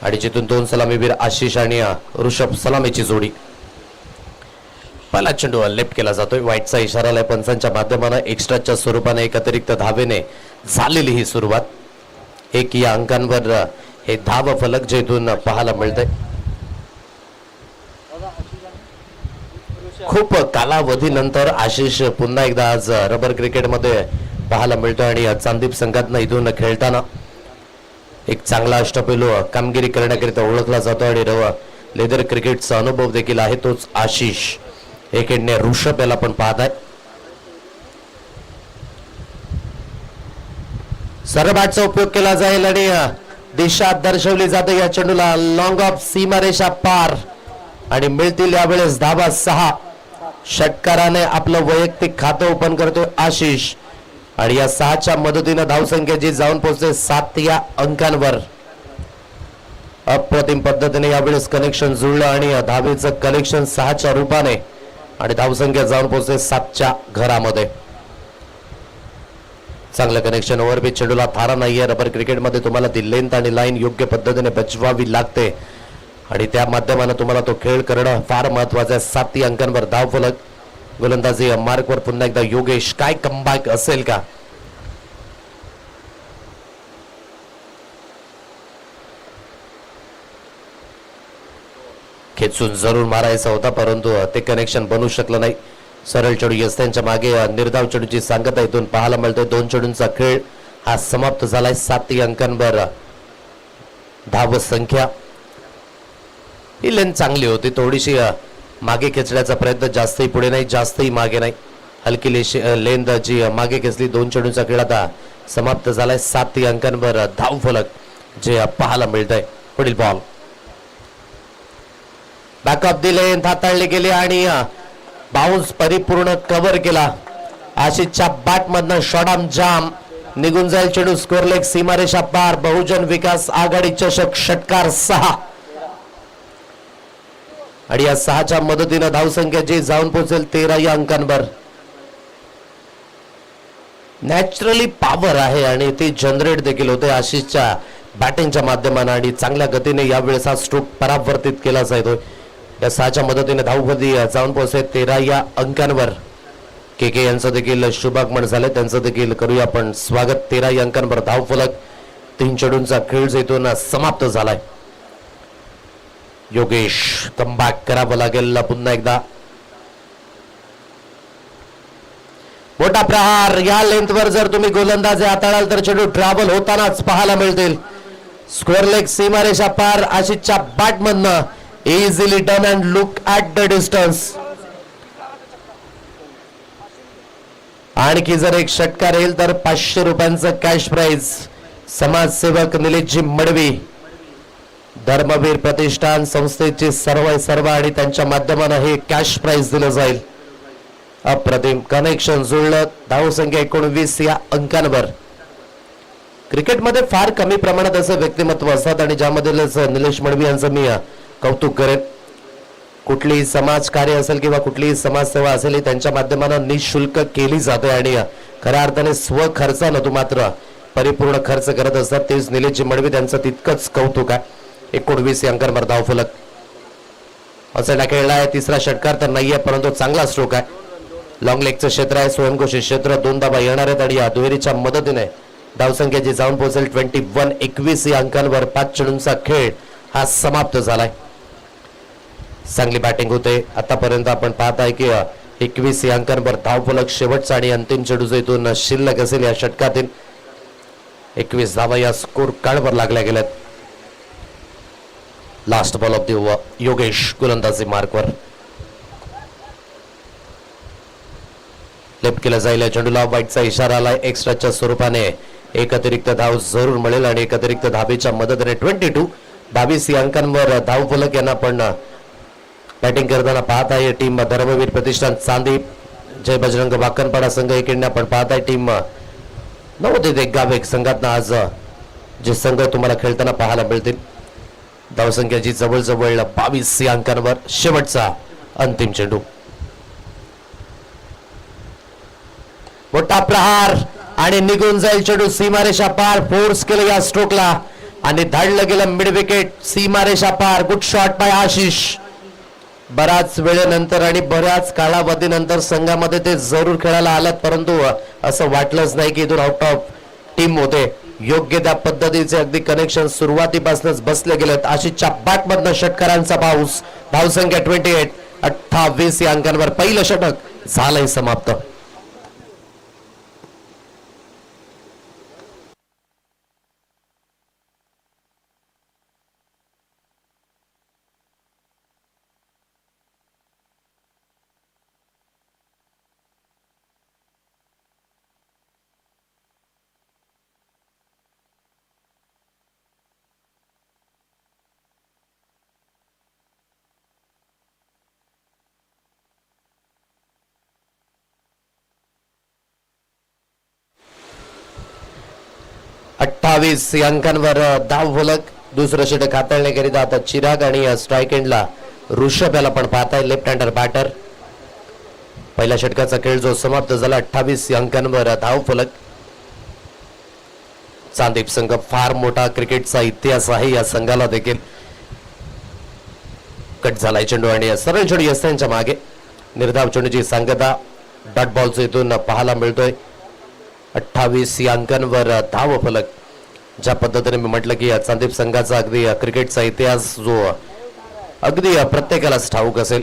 आणि जिथून दोन सलामीवीर आशिष आणि ऋषभ सलामीची जोडी. पहिला चेंडू लेफ्ट केला जातोय. वाईटचा इशारा आलाय पंचांच्या माध्यमानं. एक्स्ट्राच्या स्वरूपाने एक अतिरिक्त धावेने झालेली ही सुरुवात. एक या अंकांवर हे धाव फलक जे इथून पाहायला मिळतंय. खूप कालावधीनंतर आशिष पुन्हा एकदा आज रबर क्रिकेटमध्ये पाहायला मिळतो आणि चांदीप संघातनं इथून खेळताना एक चांगला अष्टपैलू कामगिरी करण्याकरिता ओळखला जातो आणि लेदर क्रिकेटचा अनुभव देखील आहे तोच आशिष. एकेडने ऋषभ याला पण पाहत आहे. सरबॅटचा उपयोग केला जाईल आणि दिशा दर्शवली जाते या चेंडूला. लॉंग ऑफ सीमारेषा पार आणि मिळतील यावेळेस धावा 6. षटकाराने आपलं वैयक्तिक खातं ओपन करतो आशिष आणि या 6च्या मदतीने धावसंख्या जी जाऊन पोहोचते 7 या अंकांवर. अप्रतिम पद्धतीने यावेळेस कनेक्शन जुळलं आणि धावेचं कनेक्शन 6च्या रूपाने आणि धावसंख्या जाऊन पोहोचते 7च्या घरामध्ये. चांगलं कनेक्शन. ओव्हरपिच चेंडूला थारा नाहीये. रबर क्रिकेटमध्ये तुम्हाला ती लेंथ आणि लाईन योग्य पद्धतीने बजवावी लागते आणि त्या माध्यमाने तुम्हाला तो खेळ करणं फार महत्वाचं आहे. 7 अंकांवर धाव फलक. गोलंदाजी मार्कवर पुन्हा एकदा योगेश. काय कमबॅक असेल का? खेचून जरूर मारायचा होता परंतु ते कनेक्शन बनू शकलं नाही. सरळ चेंडू यस त्यांच्या मागे निर्धाव चेंडूची सांगता इथून पाहायला मिळतोय. 2 चेंडूंचा खेळ हा समाप्त झालाय. 7 अंकांवर धाव संख्या. ही लेंथ चांगली होती. थोडीशी मागे खेचण्याचा प्रयत्न. जास्तही पुढे नाही जास्तही मागे नाही. हलकी लेंथ जी मागे खेचली. 2 चेंडूंचा खेळ आता समाप्त झालाय. 7 अंकांवर धाव फलक जे पाहायला मिळतंय. पुढील बॉल. बॅकअप दिले. हाताळले गेले आणि बाउन्स परिपूर्ण कव्हर केला. आशिषच्या बॅट मधनं शॉर्ट जाम निघून जाईल चेंडू. स्कोर लेग सीमारेषा पार. बहुजन विकास आघाडी चषक षटकार 6 आणि या 6च्या मदतीने धावसंख्या जी जाऊन पोहोचेल 13 या अंकांवर. नॅचरली पॉवर आहे आणि ती जनरेट देखील होते आशिषच्या बॅटिंगच्या माध्यमाने आणि चांगल्या गतीने यावेळेस हा स्ट्रोक परावर्तित केला जातोय. या 6च्या मदतीने धावपदी जाऊन पोहोचते 13 या अंकांवर. के यांचं देखील शुभागमन झाले. त्यांचं देखील करूया आपण स्वागत. 13 या अंकांवर धाव फलक. 3 चेंडूंचा खेळ इथून समाप्त झालाय. योगेश कमबॅक करावं लागेल पुन्हा एकदा. मोठा प्रहार. या लेंथवर जर तुम्ही गोलंदाजे हाताळाल तर चेंडू ट्रॅव्हल होतानाच पाहायला मिळतील. स्क्वेअर लेग सीमारेषा पार. आशिषच्या बॅट मधनं easily done and look at the distance. आणखी जर एक षटकार येईल तर 500 रुपयांचं कॅश प्राइज. समाजसेवक निलेशजी मडवी धर्मवीर प्रतिष्ठान संस्थेचे सर्व आणि त्यांच्या माध्यमाने हे कॅश प्राइज दिलं जाईल. अप्रतिम कनेक्शन जुळलं. धावसंख्या 19 या अंकांवर. क्रिकेटमध्ये फार कमी प्रमाणात असं व्यक्तिमत्व असतात आणि ज्यामध्ये निलेश मडवी यांचं मी कौतुक करेन. कुठलीही समाजकार्य असेल किंवा कुठलीही समाजसेवा असेल ही त्यांच्या माध्यमानं निशुल्क केली जाते आणि खऱ्या अर्थाने स्वखर्चानं तू मात्र परिपूर्ण खर्च करत असतात. तेच निलेशजी मडवी त्यांचं तितकंच कौतुक आहे. 19 अंकांवर धाव फलक. असं खेळला आहे. तिसरा षटकार तर नाहीये परंतु चांगला स्ट्रोक आहे. लॉंग लेगचं क्षेत्र आहे. स्वयंघोषित क्षेत्र. 2 धावा येणार आहेत आणि या दुहेरीच्या मदतीने धावसंख्या जी जाऊन पोहोचेल 21. 21 या अंकांवर 5 चेंडूंचा खेळ हा समाप्त झालाय. चांगली बॅटिंग होते आतापर्यंत. आपण पाहत आहे की 21 या अंकांवर धाव फलक. शेवटचा आणि अंतिम चेंडू इथून शिल्लक असेल या षटकातील. 21 धावा या स्कोर कार्डवर लागल्या गेल्यात. Last ball of the Yogesh गोलंदाजी मार्कवर. लेफ्ट केला जाईल या चेंडूला. वाईटचा इशारा आलाय. एक्स्ट्राच्या स्वरूपाने एक अतिरिक्त धाव जरूर मिळेल आणि एक अतिरिक्त धावेच्या मदतीने 22. 22 या अंकांवर धाव फलक यांना पण बॅटिंग करताना पाहत आहे टीम धर्मवीर प्रतिष्ठान चांदी. जय बजरंग वाकणपाडा संघ एकेडने आपण पाहत आहे टीम नवोदित गाव एक संघातनं आज जे संघ तुम्हाला खेळताना पाहायला मिळतील. धावसंख्या जी जवळजवळ 22 या अंकांवर. शेवटचा अंतिम चेंडू. मोठा प्रहार आणि निघून जाईल चेंडू सीमारेषा पार. फोर्स केलं या स्ट्रोकला. आणि धाडलं गेलं मिड विकेट, सीमारेषा पार. Good shot bye Ashish. बराच वेळेनंतर आणि बऱ्याच कालावधीनंतर संघामध्ये ते जरूर खेळायला आलात, परंतु असं वाटलंच नाही की इथून आउट ऑफ टीम होते. योग्य त्या पद्धतीचे अगदी कनेक्शन सुरुवातीपासूनच बसले गेलेत. आशिषच्या बॅटमधनं षटकारांचा पाऊस. धावसंख्या 28, 28 या अंकांवर पहिलं षटक झालंय समाप्त. अठ्ठावीस या अंकांवर धाव फलक. दुसरं षटक हाताळण्याकरिता आता चिराग आणि स्ट्राईक एंडला ऋषभ याला पण पाहताय, लेफ्ट हँडर बॅटर. पहिल्या षटकाचा खेळ जो समाप्त झाला 28 या अंकांवर धाव फलक. चांदीप संघ फार मोठा क्रिकेटचा इतिहास आहे या संघाला देखील. कट झालाय चेंडू आणि सरळ चेंडू यस्त्यांच्या मागे. निर्धाव चेंडूची सांगता डॉट बॉलचा इथून पाहायला मिळतोय. 28 या अंकांवर धाव फलक. ज्या पद्धतीने मी म्हटलं की चांदीप संघाचा अगदी क्रिकेटचा इतिहास जो अगदी प्रत्येकालाच ठाऊक असेल.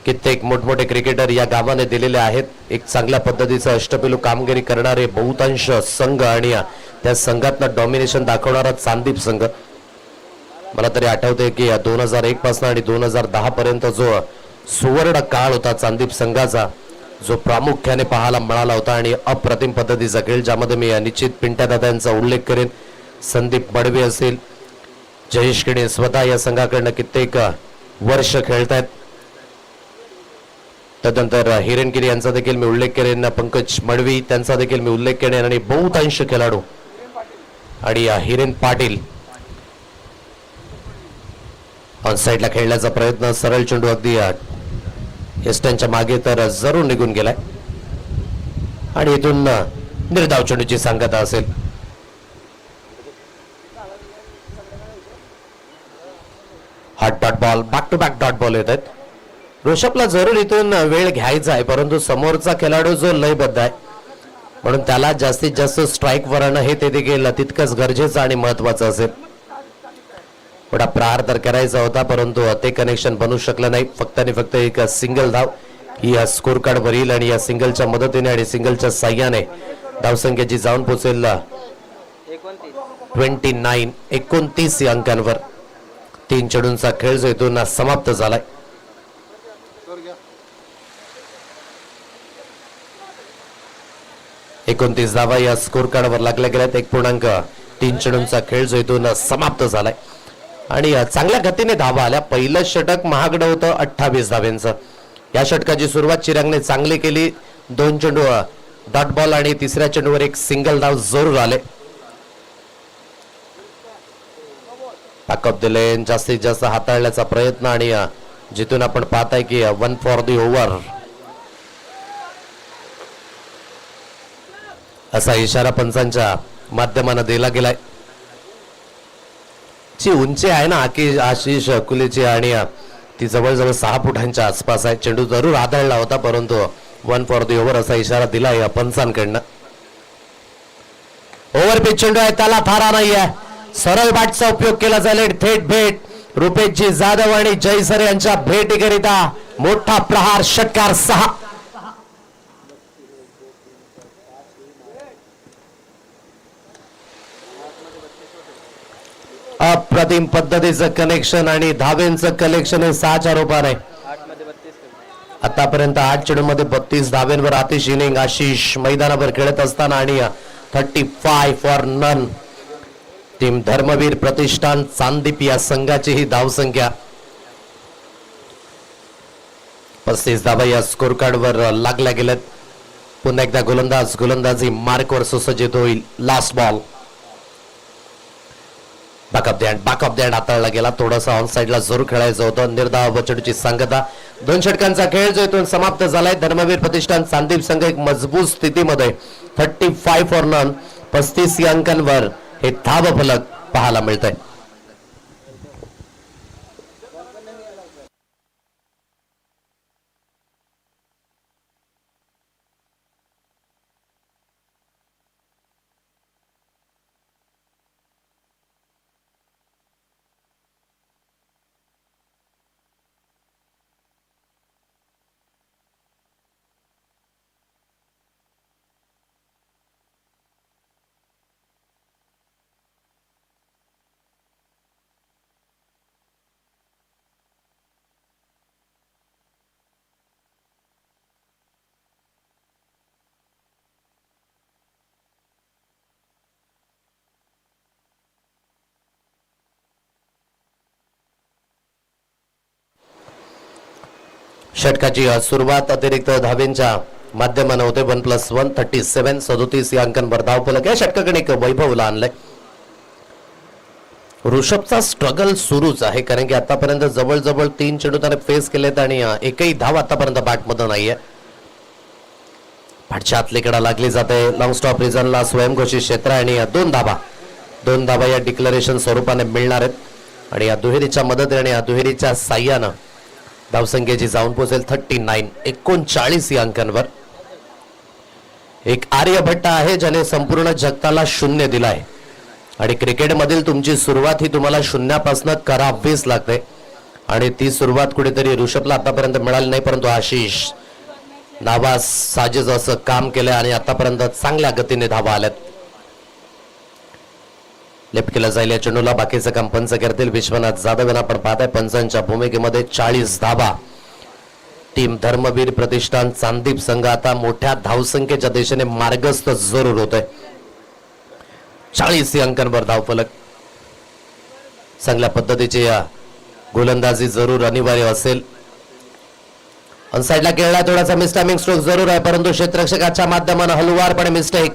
कित्येक मोठमोठे क्रिकेटर या गावाने दिलेले आहेत. एक चांगल्या पद्धतीचं अष्टपैलू कामगिरी करणारे बहुतांश संघ आणि त्या संघातनं डॉमिनेशन दाखवणारा चांदीप संघ. मला तरी आठवते की 2001 पासून आणि 2010 पर्यंत जो सुवर्ण काळ होता चांदीप संघाचा, जो प्रामुख्याने पाहायला मिळाला होता आणि अप्रतिम पद्धतीचा खेळ, ज्यामध्ये मी निश्चित पिंट्या दादांचा उल्लेख करेन. संदीप बडवे असेल, जयेश किणे स्वतः या संघाकडनं कित्येक वर्ष खेळतायत. तदनंतर हिरेनगिरी यांचा देखील मी उल्लेख करेन, पंकज मडवी त्यांचा देखील मी उल्लेख करेन आणि बहुतांश खेळाडू आणि हिरेन पाटील ऑन साइडला खेळण्याचा प्रयत्न. सरळ चेंडू अगदी एस्टनच्या मागे तर जरूर निघून गेलाय आणि इथून निर्धाव चेंडूची सांगता असेल. हा dot ball, back to back dot ball येत आहेत. ऋषभला जरूर इथून वेळ घ्यायचा आहे, परंतु समोरचा खेळाडू जो लयबद्ध आहे म्हणून त्याला जास्तीत जास्त स्ट्राईक वर आणणं हे ते देखील तितकंच गरजेचं आणि महत्वाचं असेल. थोडा प्रहार तर करायचा होता, परंतु ते कनेक्शन बनू शकलं नाही. फक्त आणि फक्त एक सिंगल धाव ही या स्कोर कार्ड वरील आणि या सिंगलच्या मदतीने आणि सिंगलच्या साह्याने धावसंख्येची जाऊन पोहोचेल 29 या अंकांवर. 3 चेंडूंचा खेळ जो इथून समाप्त झालाय. एकोणतीस धावा या स्कोर कार्डवर लागल्या गेल्यात. 1.3 चेंडूंचा खेळ जो इथून समाप्त झालाय आणि चांगल्या गतीने धावा आल्या. पहिलं षटक महागडं होतं 28 धाव्यांचं. या षटकाची सुरुवात चिरागने चांगली केली. 2 चेंडू डॉट बॉल आणि तिसऱ्या चेंडूवर एक सिंगल धाव जरूर आले. पॅकअप दिले, जास्तीत जास्त हाताळण्याचा प्रयत्न आणि जिथून आपण पाहताय की 1 फॉर दी ओव्हर असा इशारा पंचांच्या माध्यमाने दिला गेलाय. ची उंची आहे ना आशिष कुलेची आणि ती जवळजवळ 6 फुटांच्या आसपास आहे. चेंडू जरूर आदळला होता, परंतु 1 फॉर दी ओव्हर असा इशारा दिला या पंचांकडनं. ओव्हर पिच चेंडू आहे, त्याला थारा नाही आहे. सरळ बॅटचा उपयोग केला जाईल. थेट भेट रुपेशजी जाधव आणि जयसर यांच्या भेटीकरिता मोठा प्रहार. षटकार 6. अप्रतिम पद्धतीचं कनेक्शन आणि धावेंचं कलेक्शन हे 6च्या रूपाने. आतापर्यंत 8 चेंडूंमध्ये 32 धावेंवर आतिश इनिंग आशिष मैदानावर खेळत असताना आणि 35 फॉर नन. टीम धर्मवीर प्रतिष्ठान चांदीप या संघाची ही धावसंख्या. 35 धावा या स्कोर कार्डवर लागल्या गेल्यात. पुन्हा एकदा गोलंदाजी मार्कवर सुसज्जित होईल. लास्ट बॉल, बॅकअप दँड हाताळला गेला. थोडासा ऑन साइडला जरूर खेळायचं होतं. निर्धाव चेंडूची सांगता. 2 षटकांचा खेळ जो इथून समाप्त झालाय. धर्मवीर प्रतिष्ठान चांदीप संघ एक मजबूत स्थितीमध्ये. 35 फॉर नन, 35 अंकांवर हे धाव फलक. पाहायला मिळतंय. षटकाची सुरुवात अतिरिक्त धावेंच्या माध्यमाने होते. 1+1 37 37 या अंकांवर धावफलक या षटकाकडे एक वैभवला आणलंय. ऋषभचा स्ट्रगल सुरूच आहे कारण की आतापर्यंत जवळजवळ 3 चेंडू त्याने फेस केलेत आणि एकही धाव आतापर्यंत बॅटमध्ये नाहीये. पाठच्या आतलीकडे लागली जाते. लॉंग स्टॉप रिझनला स्वयंघोषित क्षेत्र आणि 2 धाबा या डिक्लेरेशन स्वरूपाने मिळणार आहेत आणि या दुहेरीच्या मदतीने आणि या दुहेरीच्या साह्यानं धावसंख्येची जाऊन पोहोचेल 39 या अंकांवर. एक आर्यभट्ट आहे ज्याने संपूर्ण जगताला 0 दिलाय आणि क्रिकेटमधील तुमची सुरुवात ही तुम्हाला शून्यापासून करावीच लागते आणि ती सुरुवात कुठेतरी ऋषभला आतापर्यंत मिळाली नाही. परंतु आशिष नावास साजेच असं काम केलंय आणि आतापर्यंत चांगल्या गतीने धावा आल्यात. लेफ्ट केला जाईल या चेंडूला. बाकीचं काम पंच करतील. विश्वनाथ जाधव यांना आपण पाहताय पंचांच्या भूमिकेमध्ये 40 धावा. टीम धर्मवीर प्रतिष्ठान चांदीप संघ आता मोठ्या धावसंख्येच्या दिशेने मार्गस्थ जरूर होत आहे. 40 अंकांवर धावफलक. चांगल्या पद्धतीची गोलंदाजी जरूर अनिवार्य असेल. ऑनसाइडला खेळला थोडासा मिसटायमिंग स्ट्रोक जरूर आहे परंतु क्षेत्ररक्षकाच्या माध्यमाने हलवारपणे मिस्टेक.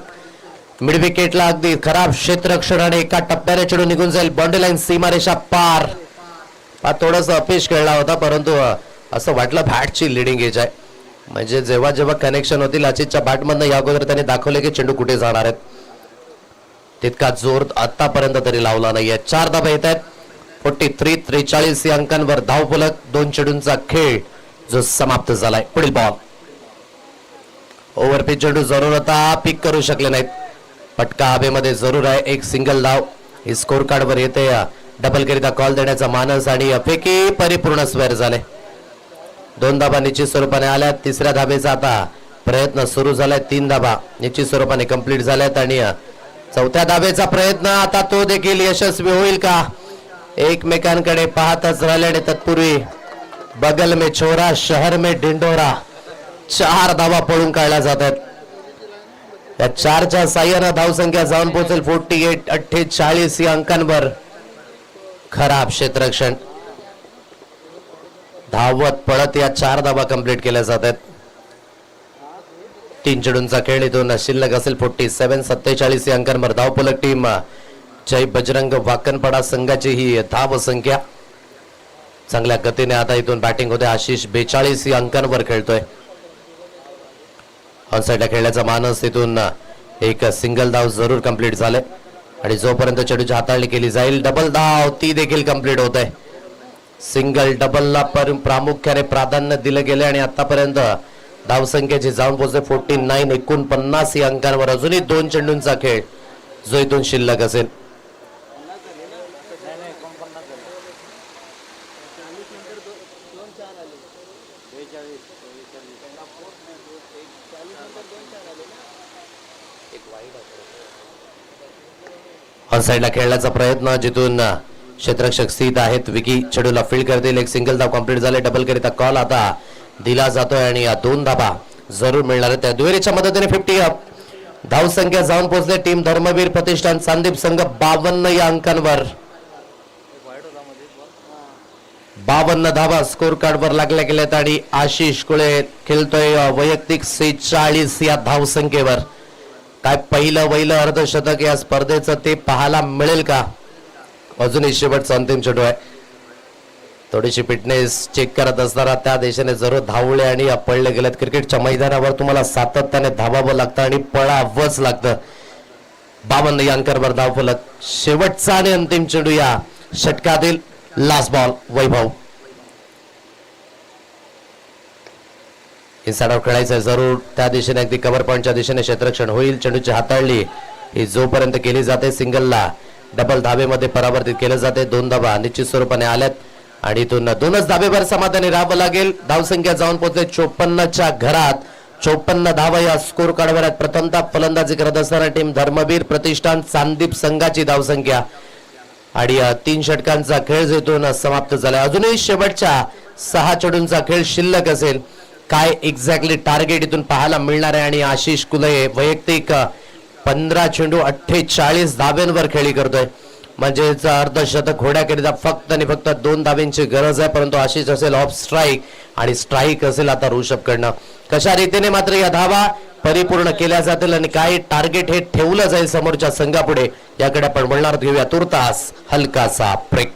मिड विकेटला अगदी खराब क्षेत्ररक्षण आणि एका टप्प्याने चेंडू निघून जाईल. बाउंड्री लाईन सीमारेषा पार. थोडंसं अपयश खेळला होता परंतु असं वाटलं बॅटची लिडिंग एज आहे म्हणजे जेव्हा जेव्हा कनेक्शन होतील अचितच्या बॅटमधनं या अगोदर त्यांनी दाखवले की चेंडू कुठे जाणार आहेत. तितका जोर आतापर्यंत तरी लावला नाहीये. 4 धाबा येत आहेत. 43 या अंकांवर धावफलक. 2 चेंडूंचा खेळ जो समाप्त झालाय. पुढील बॉल. ओव्हरपिच चेंडू जरूर होता पिक करू शकले नाहीत. पटका हवेमध्ये जरूर आहे. एक सिंगल धाव ही स्कोर कार्डवर येते. डबल करिता कॉल देण्याचा मानस आणि अपैकी परिपूर्ण स्वेअर झाले. 2 धाबा निश्चित स्वरूपाने आल्यात. 3ऱ्या धाबेचा आता प्रयत्न सुरू झालाय. 3 धाबा निश्चित स्वरूपाने कंप्लीट झाल्यात आणि 4थ्या धाबेचा प्रयत्न आता तो देखील यशस्वी होईल का एकमेकांकडे पाहतच राहिले आणि तत्पूर्वी बगल में छोरा शहर में डिंडोरा 4 धावा पळून काढल्या जातात. या 4च्या साह्यानं धावसंख्या जाऊन पोहोचेल 48 या अंकांवर. खराब क्षेत्ररक्षण. धावत पळत या 4 धावा कंप्लीट केल्या जातात. 3 चेंडूंचा खेळ इथून शिल्लक असेल. 47 या अंकांवर धावफलक. टीम जय बजरंग वाकणपाडा संघाची ही धाव संख्या. चांगल्या गतीने आता इथून बॅटिंग होते. आशिष 42 या अंकांवर खेळतोय. ऑनसाइडला खेळण्याचा मानस. तिथून एक सिंगल धाव जरूर कंप्लीट झाले आणि जोपर्यंत चेंडूची हाताळणी केली जाईल डबल धाव ती देखील कंप्लीट होत आहे. सिंगल डबलला प्रामुख्याने प्राधान्य दिलं गेले आणि आतापर्यंत धावसंख्येची जाऊन पोहोचते 49 या अंकांवर. अजूनही 2 चेंडूंचा खेळ जो इथून शिल्लक असेल. ऑनसाइडला खेळण्याचा प्रयत्न जिथून क्षेत्ररक्षक स्थित आहेत. विकी चेंडूला फील्ड करतील. एक सिंगल धाव कंप्लीट झाले. डबल करिता कॉल आता दिला जातोय आणि या 2 धाबा जरूर मिळणार आहेत. त्या दुहेरीच्या मदतीने 50 अप. धावसंख्या जाऊन पोहोचले. टीम धर्मवीर प्रतिष्ठान चांदीप संघ 52 या अंकांवर. 52 धावा स्कोर कार्डवर लागल्या गेल्यात आणि आशिष कुळे खेळतोय वैयक्तिक 46 या धावसंख्येवर. काय पहिलं अर्धशतक या स्पर्धेचं ते पाहायला मिळेल का. अजूनही शेवटचा अंतिम चेंडू आहे. थोडीशी फिटनेस चेक करत असताना त्या दिशेने जरूर धावले आणि पळले गेलेत. क्रिकेटच्या मैदानावर तुम्हाला सातत्याने धावावं लागतं आणि पळावंच लागतं. 52 या अंकावर धावफलक. शेवटचा आणि अंतिम चेंडू या षटकातील. लास्ट बॉल वैभव. इनसाइड आउट खेळायचं जरूर. त्या दिशेने अगदी कव्हर पॉईंटच्या दिशेने क्षेत्ररक्षण होईल. चेंडूची हाताळली ही जोपर्यंत केली जाते सिंगलला डबल धाबेमध्ये परावर्तित केले जाते. 2 धाबा निश्चित स्वरूपाने आल्यात आणि इथून 2च धाबेवर समाधानी राहावं लागेल. धावसंख्या जाऊन पोहोचले 54च्या घरात. 54 धावा या स्कोर कार्डवर आहेत. प्रथमतः फलंदाजी करत असणारा टीम धर्मवीर प्रतिष्ठान चांदीप संघाची धावसंख्या आणि 3 षटकांचा खेळ जिथून समाप्त झाला. अजूनही शेवटच्या 6 चेंडूंचा खेळ शिल्लक असेल. काय एक्झॅक्टली टार्गेट इथून पाहायला मिळणार आहे आणि आशिष कुलये वैयक्तिक 15 चेंडू 48 धाब्यांवर खेळी करतोय. म्हणजेच अर्धशतक होण्याकरिता फक्त आणि फक्त 2 धाब्यांची गरज आहे. परंतु आशिष असेल ऑफ स्ट्राईक आणि स्ट्राईक असेल आता ऋषभ कडनं. कशा रीतीने मात्र या धावा परिपूर्ण केल्या जातील आणि काय टार्गेट हे ठेवलं जाईल समोरच्या संघापुढे याकडे आपण बोलणार. घेऊया तुर्तास हलकासा ब्रेक.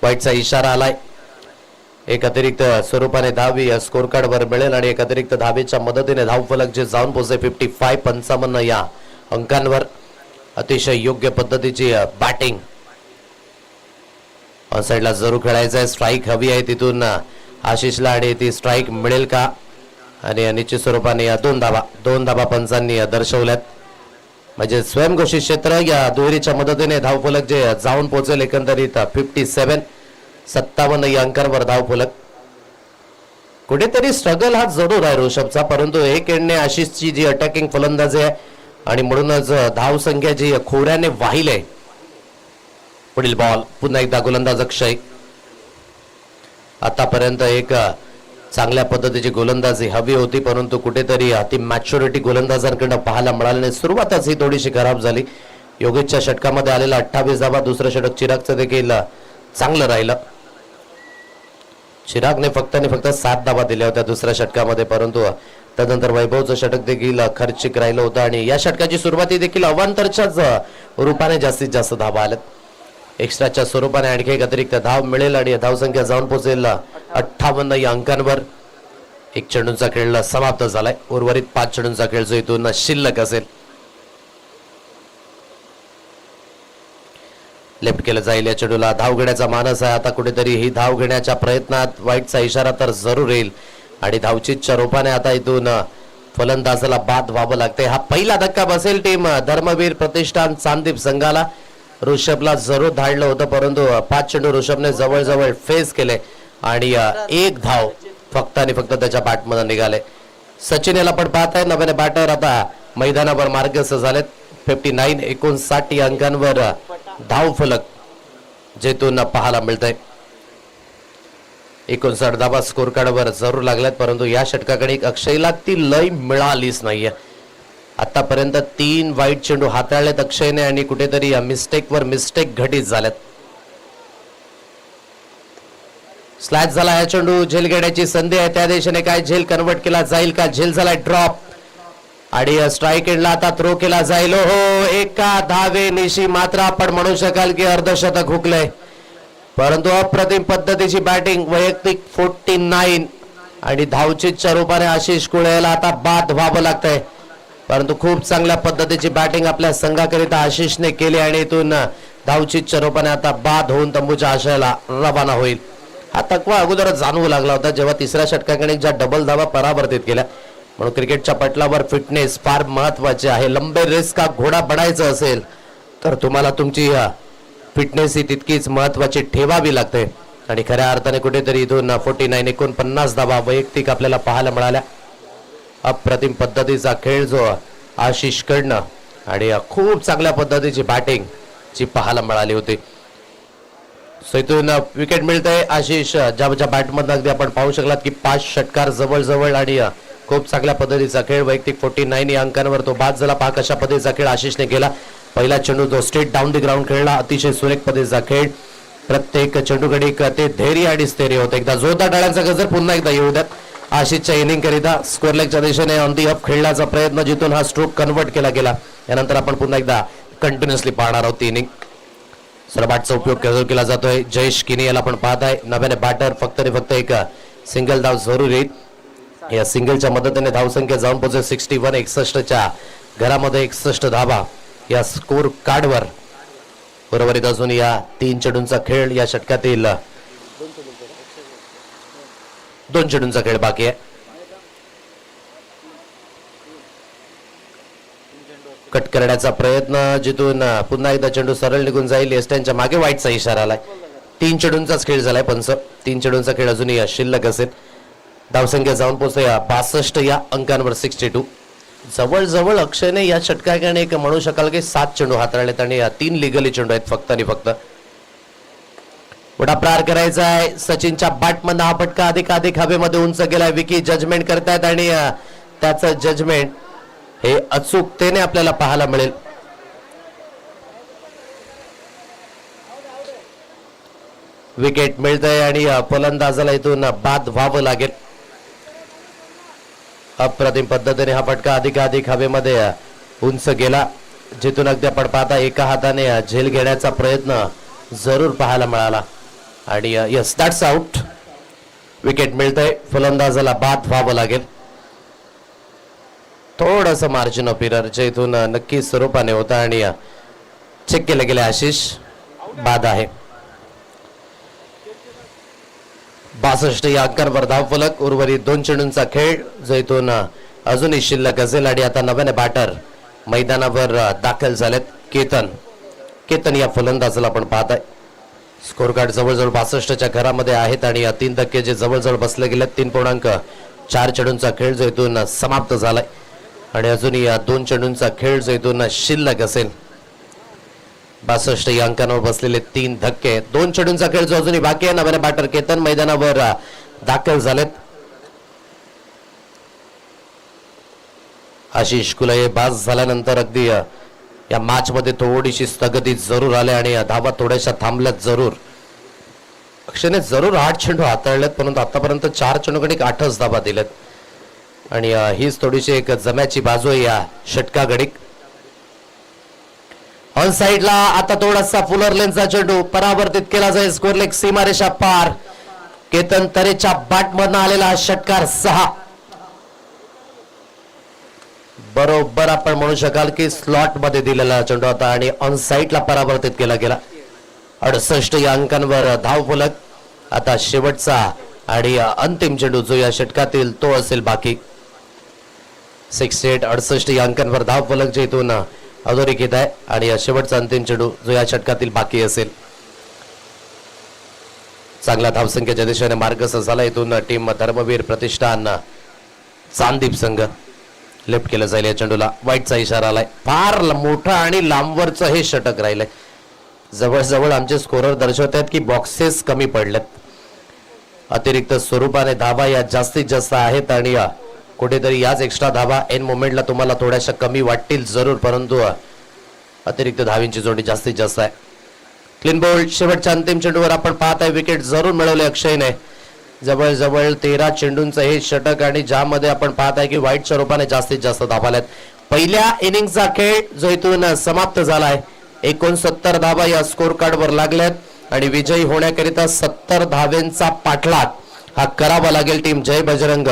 वाईटचा इशारा आलाय. एक अतिरिक्त स्वरूपाने धाव स्कोर कार्ड वर मिळेल आणि एक अतिरिक्त धावेच्या मदतीने धावफलक जे जाऊन पोहोचले 55 या अंकांवर. अतिशय योग्य पद्धतीची बॅटिंग. ऑन साइडला जरूर खेळायचं आहे. स्ट्राईक हवी आहे तिथून आशिषला आणि ती स्ट्राईक मिळेल का आणि निश्चित स्वरूपाने या 2 धाबा पंचांनी दर्शवल्यात. म्हणजे स्वयंघोषित क्षेत्र या दुहेरीच्या मदतीने धावफलक जे जाऊन पोहोचेल एकंदरीत 57 या अंकांवर धावफलक. कुठेतरी स्ट्रगल हा जरूर आहे ऋषभचा. परंतु एक एंडने आशिषची जी अटॅकिंग फलंदाजी आहे आणि म्हणूनच धावसंख्या जी खोऱ्याने वाहिले. पुढील बॉल पुन्हा एकदा गोलंदाज अक्षय. आतापर्यंत एक चांगल्या पद्धतीची गोलंदाजी हवी होती परंतु कुठेतरी ती मॅच्युरिटी गोलंदाजांकडून पाहायला मिळाली नाही. सुरुवातच ही थोडीशी खराब झाली. योगेशच्या षटकामध्ये आलेला 28 धावा. दुसरं षटक चिरागचं देखील चांगलं राहिलं. चिरागने फक्त आणि फक्त 7 धावा दिल्या होत्या दुसऱ्या षटकामध्ये. परंतु त्यानंतर वैभवचं षटक देखील खर्चिक राहिलं होतं आणि या षटकाची सुरुवाती देखील अवांतरच्याच रूपाने जास्तीत जास्त धावा आल्यात. एक्स्ट्राच्या स्वरूपाने आणखी एक अतिरिक्त धाव मिळेल आणि धावसंख्या जाऊन पोहोचेल 58 या अंकांवर. 1 चेंडूंचा खेळ समाप्त झालाय. उर्वरित 5 चेंडूंचा खेळ जो इथून शिल्लक असेल. लेफ्ट केलं जाईल. या चेंडूला धाव घेण्याचा मानस आहे. आता कुठेतरी ही धाव घेण्याच्या प्रयत्नात वाईटचा इशारा तर जरूर येईल आणि धावचीच्या रूपाने आता इथून फलंदाजाला बाद व्हावं लागते. हा पहिला धक्का बसेल टीम धर्मवीर प्रतिष्ठान चांदीप संघाला. ऋषभला जरूर धाडलं होतं परंतु 5 चेंडू ऋषभने जवळजवळ फेस केले आणि 1 धाव फक्त आणि फक्त त्याच्या बॅटमधून निघाले. सचिन याला पण पाहत आहे. नव्याने बॅटर आता मैदानावर मार्गस्थ झालेत. 59 या अंकांवर धाव फलक जेथून पाहायला मिळतंय. 59 धावा स्कोर कार्डवर जरूर लागल्यात परंतु या षटकाकडे अक्षयला ती लय मिळालीच नाहीये. आतापर्यंत 3 वाईट चेंडू हाताळलेत अक्षयने आणि कुठेतरी या मिस्टेकवर मिस्टेक घटित झाल्यात. स्लॅच झाला. हा चेंडू झेल घेण्याची संधी आहे. त्या दिशेने काय झेल कन्वर्ट केला जाईल का? झेल झालाय ड्रॉप आणि स्ट्राईक एंडला आता थ्रो केला जाईल. हो एका धावेनिशी मात्र आपण म्हणू शकाल की अर्धशतक हुकलंय परंतु अप्रतिम पद्धतीची बॅटिंग. वैयक्तिक 49 आणि धावचीच्या रूपाने आशिष कुळेला आता बाद व्हावं लागतंय परंतु खूप चांगल्या पद्धतीची बॅटिंग आपल्या संघाकरिता आशिषने केली आणि इथून धावचीच्या रूपाने आता बाद होऊन तंबूच्या आशयाला रवाना होईल. हा तकवा अगोदरच जाणवू लागला होता जेव्हा तिसऱ्या षटकाकडे ज्या डबल धावा परावर्तित केल्या. म्हणून क्रिकेटच्या पटलावर फिटनेस फार महत्वाचे आहे. लंबे रेस का घोडा बनायचं असेल तर तुम्हाला तुमची फिटनेस ही तितकीच महत्वाची ठेवावी लागते आणि खऱ्या अर्थाने कुठेतरी इथून 49 धावा वैयक्तिक आपल्याला पाहायला मिळाल्या. अप्रतिम पद्धतीचा खेळ जो आशिष कडनं आणि खूप चांगल्या पद्धतीची बॅटिंग जी पाहायला मिळाली होती. सो इथून विकेट मिळतंय. आशिष ज्या बॅटमधून अगदी आपण पाहू शकलात की 5 षटकार जवळ आणि खूप चांगल्या पद्धतीचा खेळ. वैयक्तिक 49 या अंकांवर तो बाद झाला. 5 अशा पद्धतीचा खेळ आशिषने केला पहिला चेंडू जो स्ट्रेट डाऊन द ग्राउंड खेळला, अतिशय सुरेख पद्धतीचा खेळ. प्रत्येक चेंडूकडे ते धैर्य आणि स्थैर्य होते. एकदा जोरदार टाळ्यांचा गजर पुन्हा एकदा येऊ द्यात. आशिषच्या इनिंग करिता स्क्वेअर लेगच्या दिशेने ऑन दी अप खेळण्याचा प्रयत्न, जिथून हा स्ट्रोक कन्वर्ट केला गेला. यानंतर आपण पुन्हा एकदा कंटिन्युअसली पाहणार आहोत इनिंग. सरबाटचा उपयोग केला जातोय. जयेश किनी याला आपण पाहत आहे. नव्याने बॅटर फक्त एक सिंगल धाव जरूर येईल. या सिंगलच्या मदतीने धावसंख्या जाऊन पोहोचेल 61. 61च्या घरामध्ये 61 धावा या स्कोर कार्डवर. बरोबरीत अजून या 3 चेंडूंचा खेळ या षटकातील 2 चेंडूंचा खेळ बाकी आहे. कट करण्याचा प्रयत्न, जिथून पुन्हा एकदा चेंडू सरळ निघून जाईल. एस्टनच्या मागे वाईटचा इशारा आलाय. 3 चेंडूंचाच खेळ झालाय. पंच 3 चेंडूंचा खेळ अजूनही शिल्लक असेल. धावसंख्या जाऊन पोहोचते 62 या अंकांवर. 62. जवळजवळ अक्षयने या षटकाने एक म्हणू शकाल की 7 चेंडू हाताळलेत आणि 3 लिगली चेंडू आहेत फक्त आणि फक्त. पुढा प्रहार करायचा आहे. सचिनच्या बॅटमधून हा फटका अधिक हवेमध्ये उंच गेलाय. विकी जजमेंट करतायत आणि त्याचं जजमेंट हे अचूकतेने आपल्याला पाहायला मिळेल. विकेट मिळतंय आणि फलंदाजाला इथून बाद व्हावं लागेल. अप्रतिम पद्धतीने हा फटका अधिक हवेमध्ये उंच गेला, जिथून अगदी आपण पाहता एका हाताने झेल घेण्याचा प्रयत्न जरूर पाहायला मिळाला आणि यस दॅट्स आउट. विकेट मिळतंय. फलंदाजाला बाद व्हावं लागेल. थोडस मार्जिन ऑफ एरर जे इथून नक्की स्वरूपाने होता आणि चेक केले गेले. आशिष बाद आहे. 62 या अंकांवर धावफलक. उर्वरित 2 चेंडूंचा खेळ जो इथून अजूनही शिल्लक असेल आणि आता नव्याने बॅटर मैदानावर दाखल झालेत. केतन या फलंदाजाला आपण पाहत आहे. स्कोर कार्ड जवळजवळ 62च्या घरामध्ये आहेत आणि 3 धक्के जे जवळजवळ बसले गेलेत. 3.4 चेंडूंचा खेळ जो इथून समाप्त झालाय आणि अजूनही 2 चेंडूंचा खेळ जो इथून शिल्लक असेल. 62 या अंकांवर बसलेले 3 धक्के. 2 चेंडूंचा खेळ जो अजूनही बाकी आहे. नव्याने बॅटर केतन मैदानावर दाखल झालेत. आशिष कुलये बाद झाल्यानंतर अगदी या मॅच मध्ये थोडीशी स्थगिती जरूर आली आणि धावा थोड्याशा थांबल्यात जरूर. अक्षयने जरूर 8 चेंडू हाताळलेत, परंतु आतापर्यंत 4 चेंडूकडे 8च धावा दिल्यात आणि हीच थोडीशी एक जम्याची बाजू आहे या षटकागडिक. ऑन साइडला आता थोडासा फुलर लेनचा चेंडू परावर्तित केला जाईल. स्कोर लेग सीमारेषा पार. केतन तरेच्या बॅटमधून आलेला षटकार 6. बरोबर आपण म्हणू शकाल की स्लॉट मध्ये दिलेला चेंडू होता आणि ऑन साइडला परावर्तित केला गेला. 68 या अंकांवर धावफलक. आता शेवटचा आणि अंतिम चेंडू जो या षटकातील तो असेल बाकी. 68 68 या अंकांवर धावफलक जे इथून अधोरेखित आहे आणि शेवटचा अंतिम चेंडू जो या षटकातील बाकी असेल. चांगला धावसंख्येच्या दिशेने मार्गस्थ झाला. इथून टीम धर्मवीर प्रतिष्ठान चांदीप संघ लेफ्ट केलं जाईल. या चेंडूला वाईटचा इशारा आलाय. फार मोठा आणि लांबवरचं हे षटक राहिलंय. जवळजवळ आमचे स्कोरर दर्शवतात की बॉक्सेस कमी पडलेत. अतिरिक्त स्वरूपाने धावा या जास्तीत जास्त आहेत आणि कुठेतरी याच एक्स्ट्रा धावा एन मोमेंटला तुम्हाला थोड्याशा कमी वाटतील जरूर, परंतु अतिरिक्त धावींची जोडी जास्तीत जास्त आहे. Clean bowled. शेवटच्या अंतिम चेंडूवर आपण पाहत आहे विकेट जरूर मिळवले अक्षयने. जवळजवळ 13 चेंडूंचं हे षटक आणि ज्यामध्ये आपण पाहत आहे की वाईट स्वरूपाने जास्तीत जास्त धावा आल्यात. पहिल्या इनिंगचा खेळ जो इथून समाप्त झालाय. 69 धावा या स्कोर कार्डवर लागल्यात आणि विजयी होण्याकरिता 70 धावेंचा पाठलाग हा करावा लागेल टीम जय बजरंग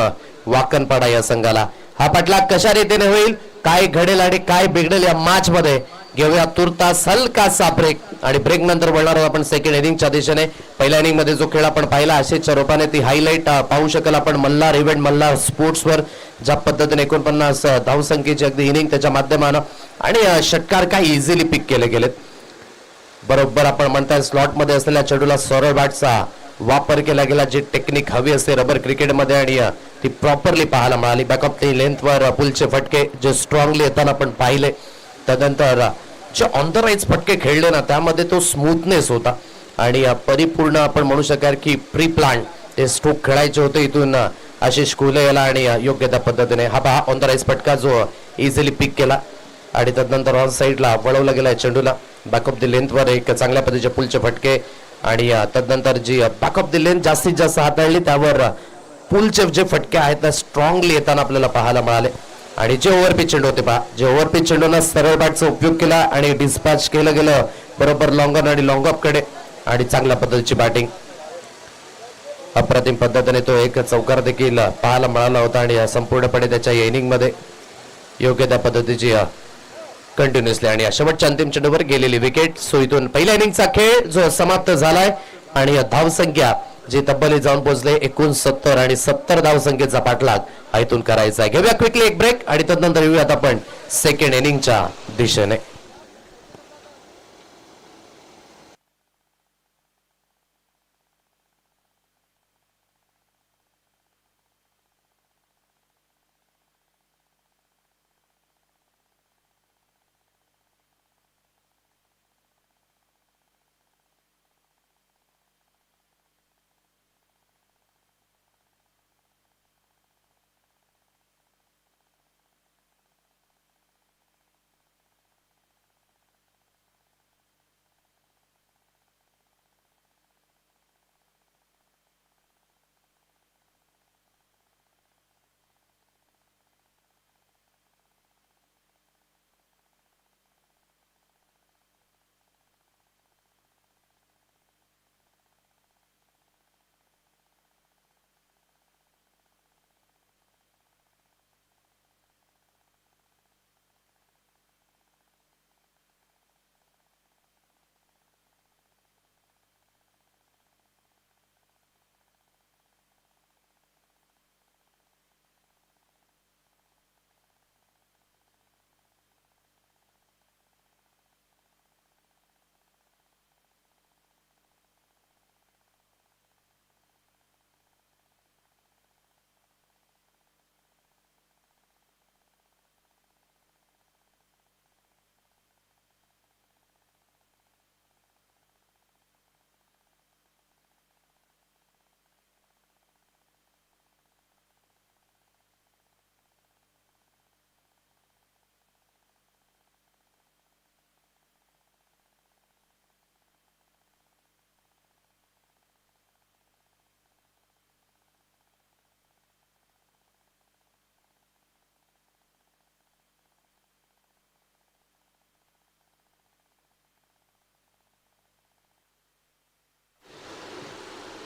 वाकणपाडा या संघाला. हा पाठलाग कशा रीतीने होईल, काय घडेल आणि काय बिघडेल या मॅच मध्ये घेऊया तुर्तास हलकासा ब्रेक आणि ब्रेक नंतर वळणार आहोत आपण सेकंड इनिंगच्या दिशेने. पहिल्या इनिंग मध्ये जो खेळ आपण पाहिला आशिषच्या रूपाने ती हायलाइट पाहू शकाल आपण मल्हार इव्हेंट मल्हार स्पोर्ट्सवर. ज्या पद्धतीने 49 धावसंख्येची अगदी इनिंग त्याच्या माध्यमानं आणि षटकार काय इझिली पिक केले गेलेत. बरोबर आपण म्हणताय स्लॉट मध्ये असलेल्या चेंडूला सरळ बॅटचा वापर केला गेला. जी टेक्निक हवी असते रबर क्रिकेटमध्ये आणि ती प्रॉपरली पाहायला मिळाली. बॅकअप ती लेंथवर पुलचे फटके जे स्ट्रॉंगली येताना आपण पाहिले. त्यानंतर जे ऑन द राईज फटके खेळले ना त्यामध्ये तो स्मूथनेस होता आणि परिपूर्ण आपण म्हणू शकाल की प्री प्लॅन ते स्ट्रोक खेळायचे होते. इथून आशिष कुले याला आणि योग्य त्या पद्धतीने हा पहा ऑन द राईज फटका जो इझिली पिक केला. आणि त्यानंतर ऑन साईडला वळवला गेलाय चेंडूला बॅक ऑफ द लेंथवर एक चांगल्या पद्धतीचे पुलचे फटके आणि त्यानंतर जी बॅक ऑफ द लेंथ जास्तीत जास्त हाताळली त्यावर पुलचे जे फटके आहेत ना स्ट्रॉंगली येताना आपल्याला पाहायला मिळाले. आणि जे ओव्हरपिच चेंडू होते पहा जे ओव्हरपिच चेंडूना सरळ बॅटचा उपयोग केला आणि डिस्पॅच केलं गेलं बरोबर लॉंग ऑन आणि लॉंग ऑफ कडे आणि चांगल्या पद्धतीची बॅटिंग अप्रतिम पद्धतीने तो एक चौकार देखील पाहायला मिळाला होता आणि संपूर्णपणे त्याच्या इनिंग मध्ये योग्य त्या पद्धतीची कंटिन्युअसली आणि शेवटच्या अंतिम चेंडूवर गेलेली विकेट. सो इथून पहिल्या इनिंगचा खेळ जो समाप्त झालाय आणि धावसंख्या जी तब्बली जाऊन पोहोचले 69 आणि 70 धावसंख्येचा पाठलाग हा इथून करायचा आहे. घेऊया क्विकली एक ब्रेक आणि त्यानंतर येऊयात आपण सेकंड इनिंगच्या दिशेने.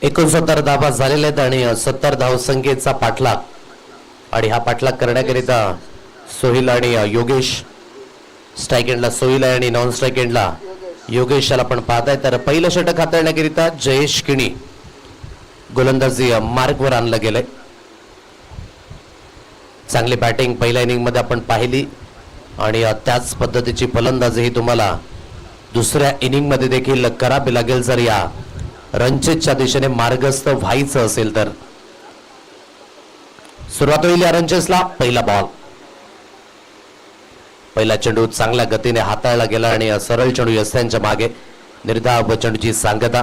एकोणसत्तर धावा झालेल्या आहेत आणि 70 धावसंख्येचा पाठलाग आणि हा पाठलाग करण्याकरिता सोहिल आणि योगेश स्ट्राईक एंडला सोहिल आणि नॉन स्ट्राईक एंडला योगेशला पण पाहताय. तर पहिलं षटक हाताळण्याकरिता जयेश किणी गोलंदाजी मार्कवर आणलं गेलंय. चांगली बॅटिंग पहिल्या इनिंग मध्ये आपण पाहिली आणि त्याच पद्धतीची फलंदाजी ही तुम्हाला दुसऱ्या इनिंग मध्ये देखील करावी लागेल जर या रणजितच्या दिशेने मार्गस्थ व्हायचं असेल तर. सुरुवात होईल या रणजितला. पहिला बॉल पहिला चेंडू चांगल्या गतीने हाताळला गेला आणि सरळ चेंडू यस्त्यांच्या मागे निर्धाव चेंडूची सांगता.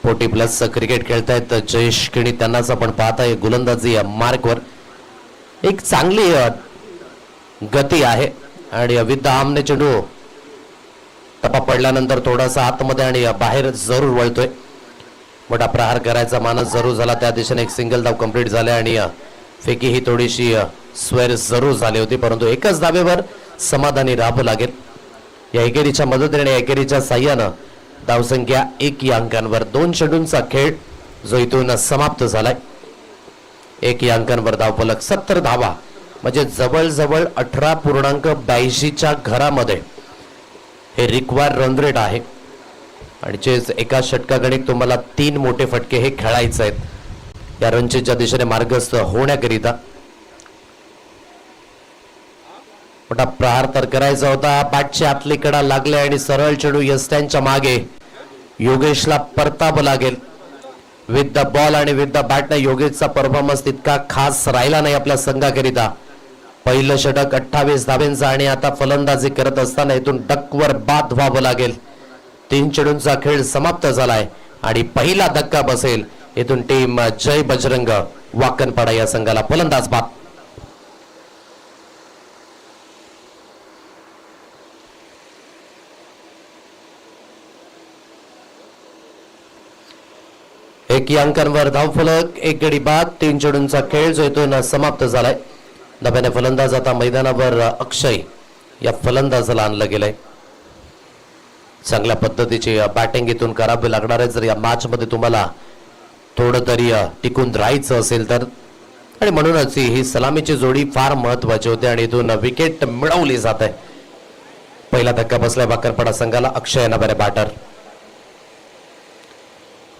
40+ क्रिकेट खेळतायत जयेश किणी त्यांनाच आपण पाहताय गोलंदाजी मार्कवर एक चांगली गती आहे आणि विद आमने चेंडू टप्पा पडल्यानंतर थोडासा आतमध्ये आणि बाहेर जरूर वळतोय. मोठा प्रहार करायचा मानस जरूर झाला त्या दिशेने एक सिंगल धाव कंप्लीट झाले आणि फेकी ही थोडीशी स्वेर जरूर झाली होती परंतु एकच धावेवर समाधानी राहावं लागेल. या एकेरीच्या मदतीने एकेरीच्या साह्यानं धावसंख्या 1 या अंकांवर 2 चेंडूंचा खेळ जो इथून समाप्त झालाय. 1 या अंकांवर धावफलक 70 धावा म्हणजे जवळजवळ 18.82च्या घरामध्ये हे रिक्वायर रन रेट आहे आणि जे एका षटकागणिक तुम्हाला 3 मोठे फटके हे खेळायचे आहेत या रणजितच्या दिशेने मार्गस्थ होण्याकरिता. मोठा प्रहार तर करायचा होता. बॅटच्या आतली कडा लागले आणि सरळ चेंडू यस्त्यांच्या मागे योगेशला परतावं लागेल. विथ द बॉल आणि विथ द बॅटने योगेशचा परफॉर्मन्स तितका खास राहिला नाही आपल्या संघाकरिता. पहिलं षटक 28 धावेंचा आणि आता फलंदाजी करत असताना इथून डकवर बाद व्हावं लागेल. 3 चेंडूंचा खेळ समाप्त झालाय आणि पहिला धक्का बसेल इथून टीम जय बजरंग वाकणपाडा या संघाला. फलंदाज बाद. एकी अंकांवर धावफलक, एक गडी बाद, 3 चेंडूंचा खेळ जो इथून समाप्त झालाय. नव्याने फलंदाज आता मैदानावर अक्षय या फलंदाजाला आणलं गेलंय. चांगल्या पद्धतीची बॅटिंग इथून करावी लागणार आहे जर या मॅच मध्ये तुम्हाला थोडं तरी टिकून राहायचं असेल तर. आणि म्हणूनच ही सलामीची जोडी फार महत्वाची होते आणि इथून विकेट मिळवली जात आहे. पहिला धक्का बसलाय बाकरपाडा संघाला. अक्षय नव्याने बॅटर.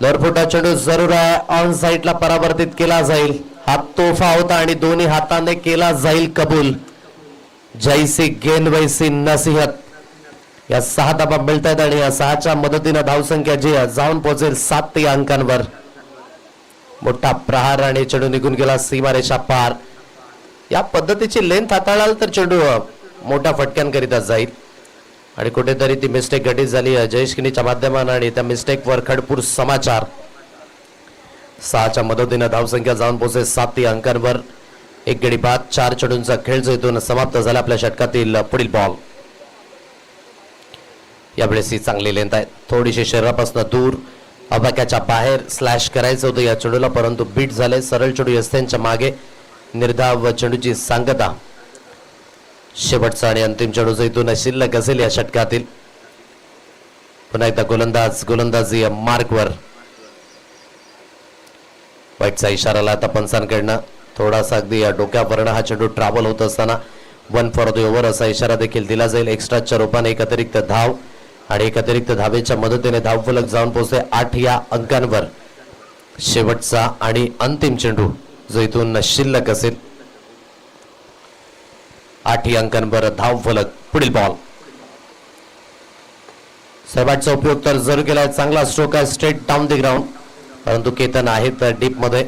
लरफुटा चेंडू जरूर आहे, ऑन साइडला परावर्तित केला जाईल. हा तोफा होता आणि दोन्ही हाताने केला जाईल कबूल. जैसी गेंद वैसी नसीहत. या 6 धावा मिळत आहेत आणि या 6च्या मदतीने धावसंख्या जी जाऊन पोहोचेल 7 अंकांवर. मोठा प्रहार आणि चेंडू निघून गेला सीमारेषा पार. या पद्धतीची लेंथ हाताळाल तर चेंडू मोठ्या फटक्यांकरिता जाईल आणि कुठेतरी ती मिस्टेक घटित झाली जयश्किनीच्या माध्यमाने आणि त्या मिस्टेकवर खडपूर समाचार. 6च्या मदतीने धावसंख्या जाऊन पोहोचेल 7 अंकांवर. एक गडी बाद, 4 चेंडूंचा खेळ जो इथून समाप्त झाला. आपल्या षटकातील पुढील बॉल. यावेळेस ही चांगली लेंथ आहे, थोडीशी शरीरापासून दूर, अबाक्याच्या बाहेर स्लॅश करायचं होतं या चेंडूला परंतु बीट झाले. सरळ चेंडू यस्त्यांच्या मागे. निर्धाव चेंडूची सांगता. शेवटचा आणि अंतिम चेंडू जो इथून शिल्लक असेल या षटकातील. पुन्हा एकदा गोलंदाजी मार्कवर. वाईटचा इशारा आता पंचांकडनं. थोडासा अगदी डोक्यावरनं हा चेंडू ट्रॅव्हल होत असताना 1 फॉर द ओव्हर असा इशारा देखील दिला जाईल. एक्स्ट्राच्या रूपाने एक अतिरिक्त धाव आणि एक अतिरिक्त धावेच्या मदतीने धावफलक जाऊन पोहोचले 8 या अंकांवर. शेवटचा आणि अंतिम चेंडू जो इथून शिल्लक असेल. 8 अंकांवर धावफलक. पुढील बॉल. सैबाटचा उपयोग तर जरूर केलाय. चांगला स्ट्रोक आहे स्ट्रेट डाऊन द ग्राउंड परंतु केतन आहेत डीप मध्ये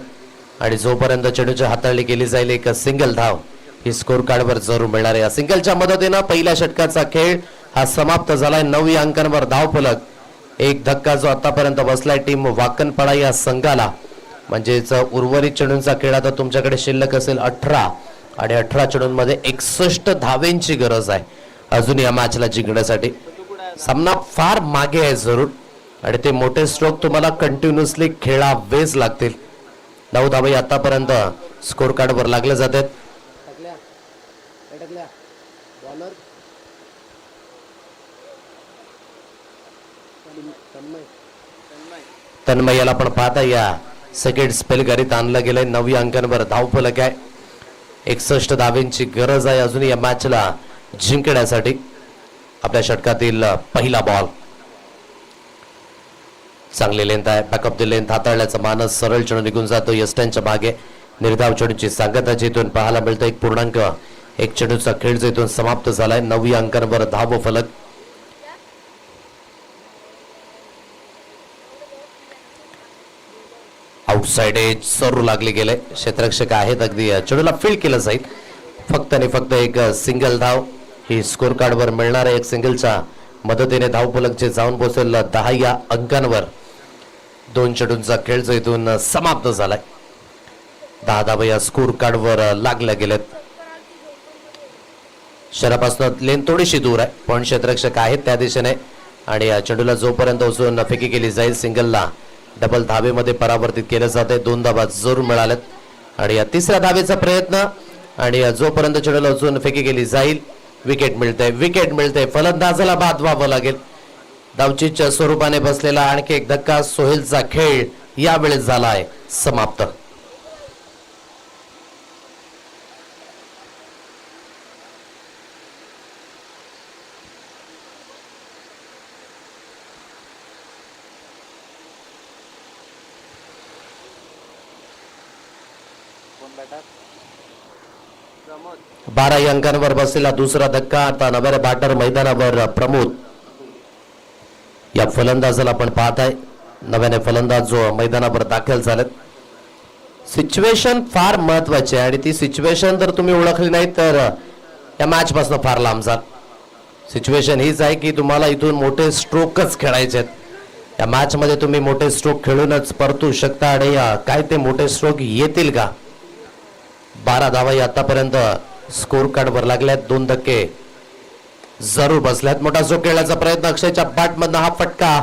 आणि जोपर्यंत चेंडूची हाताळणी केली जाईल एक सिंगल धाव ही स्कोर कार्डवर जरूर मिळणार आहे. या सिंगलच्या मदतीने पहिल्या षटकाचा खेळ हा समाप्त झालाय. 9 अंकांवर धावफलक. एक धक्का जो आतापर्यंत बसलाय टीम वाकणपाडा या संघाला. म्हणजेच उर्वरित चेंडूंचा खेळ आता तुमच्याकडे शिल्लक असेल 18 आणि 18 चेंडूंमध्ये 61 धावेंची गरज आहे अजून या मॅचला जिंकण्यासाठी. सामना फार मागे आहे जरूर आणि ते मोठे स्ट्रोक तुम्हाला कंटिन्युअसली खेळावेच लागतील. 9 धावे आतापर्यंत स्कोर कार्डवर लागले जातात. तन्मय याला पण पाहता या सेकंड स्पेल करीत आणलं गेलंय. 9 अंकांवर धावफलक आहे. 61 धावेंची गरज आहे अजून या मॅचला जिंकण्यासाठी. आपल्या षटकातील पहिला बॉल. चांगली लेंथ आहे. बॅकअप द लेंथ हाताळण्याचा मानस. सरळ चेंडू निघून जातो यस्टनच्या मागे. निर्धाव चेंडूची सांगता जिथून पाहायला मिळतं. 1.1 चेंडूचा खेळ जो इथून समाप्त झालाय. 9 अंकांवर धावफलक. आउटसाइड एज जरूर लागले गेले. क्षेत्ररक्षक आहेत अगदी चेंडूला फील्ड केलं जाईल. फक्त आणि फक्त एक सिंगल धाव ही स्कोर कार्डवर मिळणार आहे. एक सिंगलच्या मदतीने धावफलक जे जाऊन पोहोचेल 10 या अंकांवर. 2 चेंडूंचा खेळ जो इथून समाप्त झालाय. 10 धावा या स्कोर कार्डवर लागल्या गेलेत. शहरापासून लेन थोडीशी दूर आहे पण क्षेत्ररक्षक आहेत त्या दिशेने आणि चेंडूला जोपर्यंत उचलून फेकी केली जाईल सिंगलला डबल धावेमध्ये परावर्तित केले जाते. 2 धावा जरूर मिळाल्यात आणि या तिसऱ्या धावेचा प्रयत्न आणि जोपर्यंत चेंडूला उचलून फेकी केली जाईल विकेट मिळते. फलंदाजाला बाद व्हावं लागेल. धावचीच्या स्वरूपाने बसलेला आणखी एक धक्का. सोहेलचा खेळ यावेळेस झाला आहे समाप्त. बारा अंकांवर बसलेला दुसरा धक्का. आता नव्याने बॅटर मैदानावर प्रमोद. या फलंदाजाला आपण पाहताय. नव्याने फलंदाज जो मैदानावर दाखल झालेत. सिच्युएशन फार महत्वाची आहे आणि ती सिच्युएशन जर तुम्ही ओळखली नाही तर या मॅच पासून फार लांब जाल. सिच्युएशन हीच आहे की तुम्हाला इथून मोठे स्ट्रोकच खेळायचे आहेत. या मॅच मध्ये तुम्ही मोठे स्ट्रोक खेळूनच परतू शकता आणि काय ते मोठे स्ट्रोक येतील का. 12 धावा आतापर्यंत स्कोर कार्डवर लागल्यात. 2 धक्के जरूर बसल्यात. मोठा स्ट्रोक खेळण्याचा प्रयत्न. अक्षयच्या बॅट मधनं हा फटका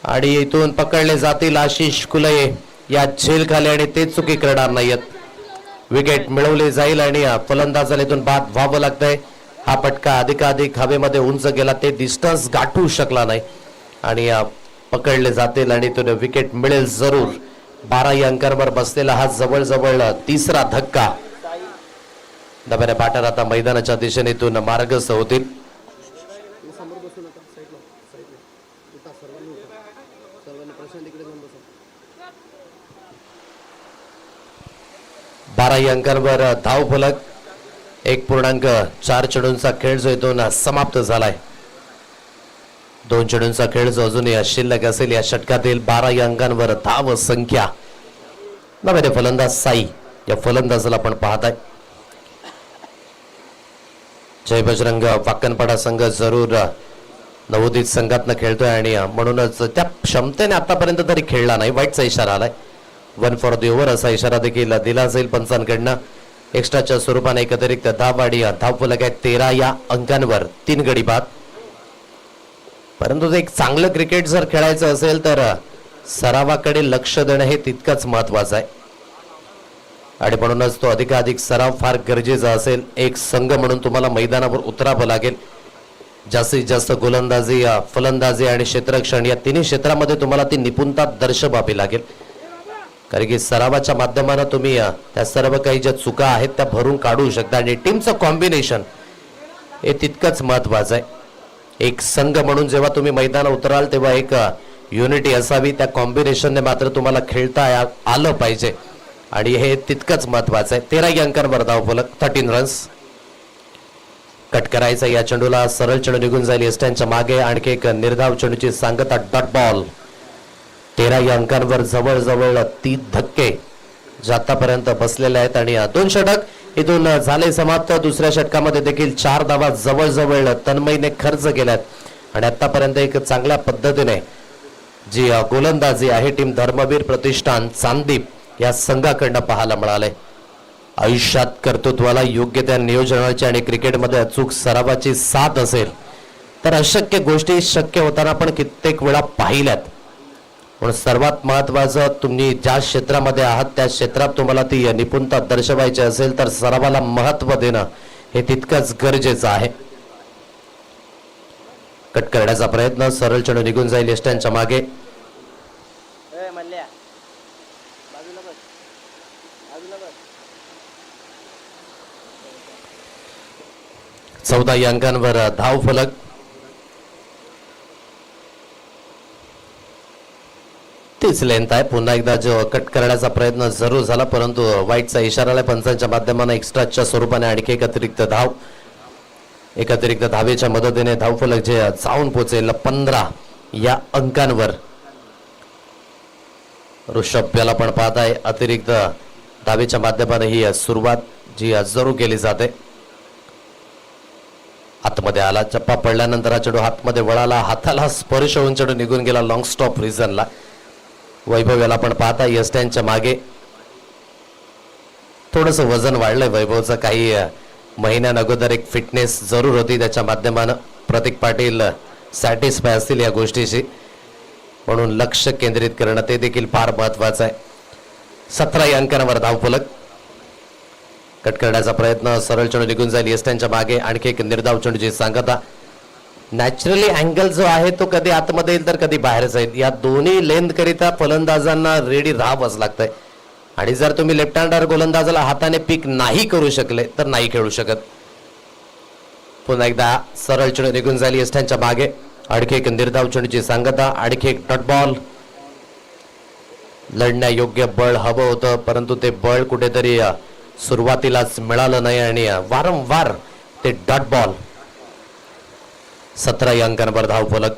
आणि इथून पकडले जातील आशिष कुलये या झेल खाली आणि ते चुकी करणार नाहीत. विकेट मिळवली जाईल आणि फलंदाजाला इथून बाद व्हावं लागतंय. हा पटका अधिकाधिक हवेमध्ये उंच गेला, ते डिस्टन्स गाठू शकला नाही आणि पकडले जातील आणि इथून विकेट मिळेल जरूर. 12 या अंकांवर बसलेला हा जवळजवळ तिसरा धक्का. दबाने बॅटर आता मैदानाच्या दिशेने इथून मार्गस्थ होतील. बारा या अंकांवर धाव फलक. 1.4 चेंडूंचा खेळ जो इथून समाप्त झालाय. 2 चेंडूंचा खेळ जो अजूनही शिल्लक असेल या षटकातील. 12 या अंकांवर धाव संख्या. नव्याने फलंदाज साई या फलंदाजाला आपण पाहताय. जय बजरंग वाकणपाडा संघ जरूर नवोदित संघातनं खेळतोय आणि म्हणूनच त्या क्षमतेने आतापर्यंत तरी खेळला नाही. वाईटचा इशारा आलाय. 1 फॉर द ओव्हर असा इशारा देखील दिला जाईल पंचांकडनं. एक्स्ट्राच्या स्वरूपाने एक अतिरिक्त धाव आणि धाव फलक आहे 13 या अंकांवर. 3 गडी बाद. परंतु एक चांगलं क्रिकेट जर खेळायचं असेल तर सरावाकडे लक्ष देणं हे तितकंच महत्वाचं आहे आणि म्हणूनच तो अधिकाधिक सराव फार गरजेचा असेल. एक संघ म्हणून तुम्हाला मैदानावर उतरावं लागेल. जास्तीत जास्त गोलंदाजी, फलंदाजी आणि क्षेत्ररक्षण या तिन्ही क्षेत्रामध्ये तुम्हाला ती निपुणता दर्शवावी लागेल. कारण की सरावाच्या माध्यमाने तुम्ही त्या सर्व काही ज्या चुका आहेत त्या भरून काढू शकता आणि टीमचं कॉम्बिनेशन हे तितकंच महत्वाचं आहे. एक संघ म्हणून जेव्हा तुम्ही मैदानावर उतराल तेव्हा एक युनिटी असावी. त्या कॉम्बिनेशनने मात्र तुम्हाला खेळता आलं पाहिजे आणि हे तितकंच महत्वाचं आहे. 13 या अंकांवर धाव फलक. 13 रन्स. कट करायचा या चेंडूला. सरळ चेंडू निघून जाईल एस्टॅनच्या मागे. आणखी एक निर्धाव चेंडूची सांगता. Dot ball. 13 या अंकांवर जवळजवळ 3 धक्के जे आतापर्यंत बसलेले आहेत आणि 2 षटक इथून झाले समाप्त. दुसऱ्या षटकामध्ये देखील 4 धावा जवळजवळ तन्मयने खर्च केल्यात आणि आतापर्यंत एक चांगल्या पद्धतीने जी गोलंदाजी आहे टीम धर्मवीर प्रतिष्ठान चांदीप या संघाकडनं पाहायला मिळाले. आयुष्यात कर्तृत्वाला योग्य त्या नियोजनाची आणि क्रिकेटमध्ये अचूक सरावाची साथ असेल तर अशक्य गोष्टी शक्य होताना पण कित्येक वेळा पाहिल्यात. पण सर्वात महत्वाचं, तुम्ही ज्या क्षेत्रामध्ये आहात त्या क्षेत्रात तुम्हाला ती निपुणता दर्शवायची असेल तर सरावाला महत्व देणं हे तितकंच गरजेचं आहे. कट करण्याचा प्रयत्न. सरळ चेंडू निघून जाईल एस्टॅनच्या मागे. 14 या अंकांवर धाव फलक. तीच लेंथ आहे. पुन्हा एकदा जो कट करण्याचा प्रयत्न जरूर झाला परंतु वाईटचा इशारा आला पंचांच्या माध्यमाने. एक्स्ट्राच्या स्वरूपाने आणखी एक अतिरिक्त धाव. एक अतिरिक्त धावेच्या मदतीने धाव फलक जे जाऊन पोहोचेल 15 या अंकांवर. ऋषभ याला पण पाहताय. अतिरिक्त धावेच्या माध्यमाने ही सुरुवात जी जरूर केली जाते. हातमध्ये आला. चप्पा पडल्यानंतर हा चेंडू हातमध्ये वळाला. हाताला स्पर्श होऊन चेंडू निघून गेला लॉंग स्टॉप रिझनला. वैभव याला पण पाहता. एस्टॅनच्या मागे. थोडंसं वजन वाढलंय वैभवचं. काही महिन्यां अगोदर एक फिटनेस जरूर होती त्याच्या माध्यमानं. प्रतीक पाटील सॅटिस्फाय असतील या गोष्टीशी म्हणून लक्ष केंद्रित करणं ते देखील फार महत्वाचं आहे. 17 या अंकांवर धाव फलक. कट करण्याचा प्रयत्न. सरळ चेंडू निघून जाईल एस्टॅनच्या मागे. आणखी एक निर्धाव चेंडूची सांगता. नॅचरली अँगल जो आहे तो कधी आतमध्ये येईल तर कधी बाहेर जाईल. या दोन्ही लेंथ करिता फलंदाजांना रेडी राहावंच लागतंय आणि जर तुम्ही लेफ्ट हँडर गोलंदाजाला हाताने पिक नाही करू शकले तर नाही खेळू शकत. पुन्हा एकदा सरळ चेंडू निघून जाईल एस्टॅनच्या मागे. आणखी एक निर्धाव चेंडूची सांगता. आणखी एक डॉट बॉल. लढण्यायोग्य बळ हवं होतं परंतु ते बळ कुठेतरी सुरुवातीलाच मिळालं नाही आणि वारंवार ते डॉट बॉल. 17 या अंकांवर धाव फलक.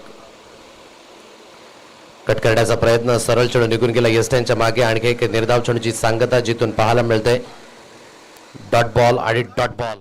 कट करण्याचा प्रयत्न. सरळ चेंडू निघून गेला एस्टॅनच्या मागे. आणखी एक निर्धाव चेंडूची सांगता जिथून पाहायला मिळते. डॉट बॉल आणि डॉट बॉल.